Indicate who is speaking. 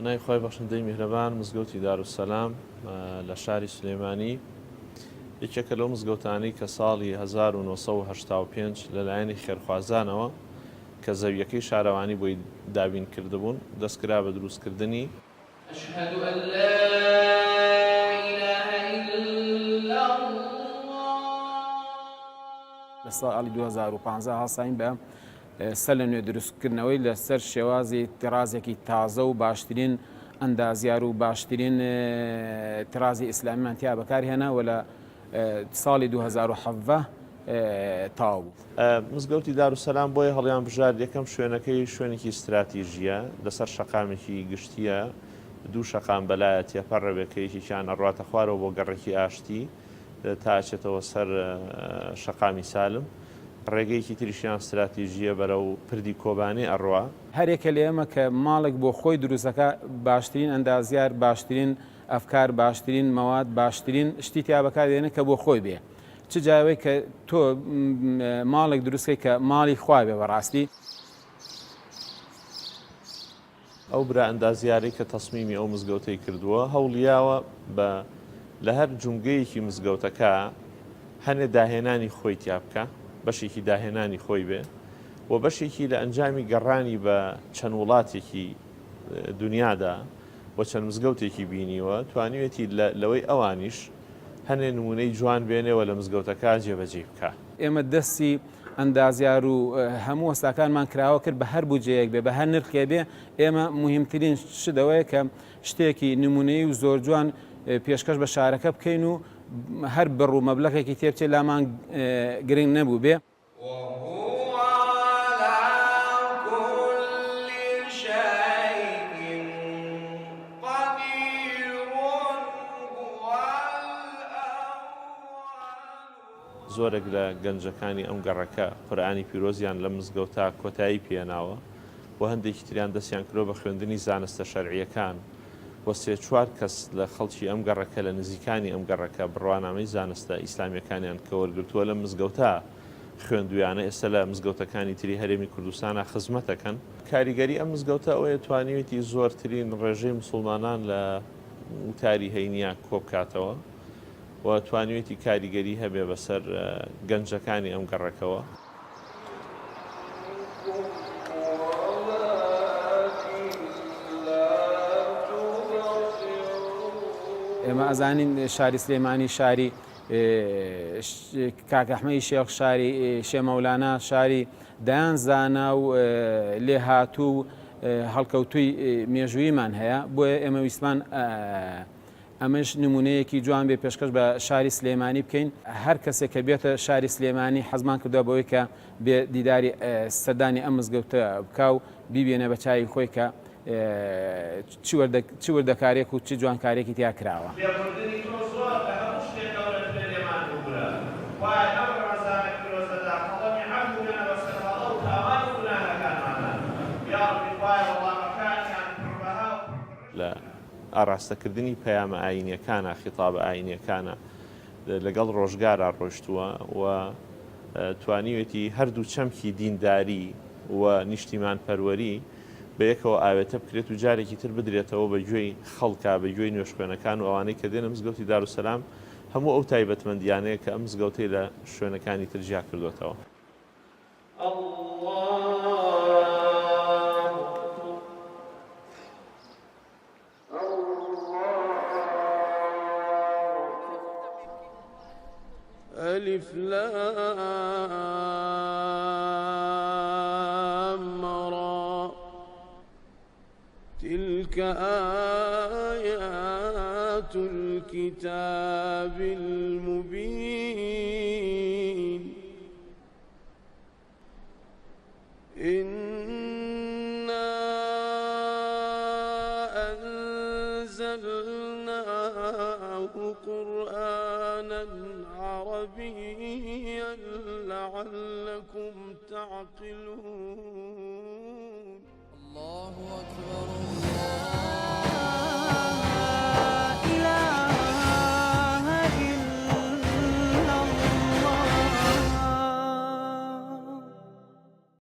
Speaker 1: بەنای خۆی بەخشندەی میهرەبان مزگەوتی دارولسەلام لە شاری سلێمانی یەکێکە لەو مزگەوتانەی کە ساڵی 1985 لەلایەنی خێرخوازانەوە کە زەویەکەی شارەوانی بۆی دابین کردبوون دەستکرا بە دروستکردنی
Speaker 2: أشهد أن لا إله إلا الله.
Speaker 3: لە ساڵی 2015 هەڵساین بە سەر لە نوێ دروستکردنەوەی لەسەر شێوازی ترازێکی تازە و باشترین ئەندازیار و باشترین ترازی ئیسلامیمان تیا بەکارهێنا و لە ساڵی 2017 تاو بوو.
Speaker 1: مزگەوتی دارولسەلام بۆیە هەڵیان بژار یەکەم شوێنەکەی شوێنێکی استراتیژیە لەسەر شەقامێکی گشتیە دوو شەقام بەلایە تێپەڕەوێکەیەکیان ئەڕاتە خوارەوە بۆ گەڕێکی ئاشتی تا ئاچێتەوە سەر شەقامی سالم ڕێگەیەکی تریشیان استراتیژیە بەرەو پردی کۆبانێ ئەڕوا
Speaker 3: هەرێکە لە ئێمە کە ماڵێک بۆ خۆی دروستەکە باشترین ئەندازیار باشترین ئەفکار باشترین مەواد باشترین شتی تیا بەکاردێنە کە بۆ خۆی بێ چ جاوەی کە تۆ ماڵێک دروستکەی کە ماڵی خوا بێ بەڕاستی
Speaker 1: ئەو برا ئەندازیارەی کە تەسمیمی ئەو مزگەوتەی کردووە هەوڵیاوە بە لە هەر جونگەیەکی مزگەوتەکە هەنێ داهێنانی خۆی تیا بکە بەشێکی داهێنانی خۆی بێ و بەشێکی لە ئەنجامی گەڕانی بە چەند وڵاتێکی دنیادا و چەند مزگەوتێکی بینیوە توانیوێتی لەوەی ئەوانیش هەنێ نمونەی جوان بێنێەوە لە مزگەوتەکە جێبەجێ بکە.
Speaker 3: ئێمە دەستی ئەندازیار و هەموو وەستاکانمان کراوە کرد بە هەر بودجەیەک بێ بە هەر نرخێ بێ ئێمە مهمترین شتەوەیە کە شتێکی نمونەی و زۆر جوان پێشکەش بە شارەکە بکەین و هەر بڕ و مەبلەغێکی تێبچێت لامان گرنگ نەبوو بێ.
Speaker 1: زۆرێک لە گەنجەکانی ئەم گەڕەکە قورئانی پیرۆزیان لە مزگەوتا کۆتایی پێناوە و هەندێکی تریان دەستیان کرۆ بە خوێندنی زانستە شەرعیەکان وە سێ چوار کەس لە خەڵکی ئەم گەڕەکە لە نزیکانی ئەم گەڕەکە بڕوانامەی زانستە ئیسلامیەکانیان کە وەرگرتووە لە مزگەوتا خوێندویانە ئێستا لە مزگەوتەکانی تری هەرێمی کوردستانە خزمەتەکەن. کاریگەری ئەم مزگەوتە ئەوەیە توانیوێتی زۆرترین ڕێژەی موسڵمانان لە وتاری هەینیە کۆبکاتەوە و توانیوێتی کاریگەری هەبێ بەسەر گەنجەکانی ئەم گەڕەکەوە.
Speaker 3: ئێمە ئەزانین شاری سلێمانی شاری کاکەحمەی شێخ شاری شێمەولانە شاری دایان زانا و لێهاتوو هەڵکەوتووی مێژوویمان هەیە بۆیە ئێمە ویسمان ئەمەش نمونەیەکی جوان بێ پێشکەش بە شاری سلێمانی بکەین هەر کەسێک کە بێتە شاری سلێمانی حەزمان کردووە بەوەی کە بێ دیداری سەردانی ئەم مزگەوتە بکا و بیبێنە بە چاوی خۆی کە چی وەردەکارێک و چی جوانکارێکی تیا کراوە.
Speaker 1: لە ئاراستەکردنی پەیامە ئاینیەکانە خیتابە ئاینیەکانە لەگەڵ ڕۆژگارە ڕۆشتووە و توانیوێتی هەردوو چەمکی دینداری و نیشتیمان پەروەری بە یەکەوە ئاوێتە بکرێت و جارێکی تر بدرێتەوە بە گوێی خەڵکا بە گوێی نوێشخوێنەکان و ئەوانەی کە دێنە مزگەوتی دارولسەلام هەموو ئەو تایبەتمەندیانەیە کە ئەم مزگەوتەی لە شوێنەکانی تر جیا کردوێتەوە.
Speaker 4: ألف لام را تلك آيات الكتاب المبين إنا أنزلناه قرآنا عربيا لعلكم تعقلون. الله أكبر.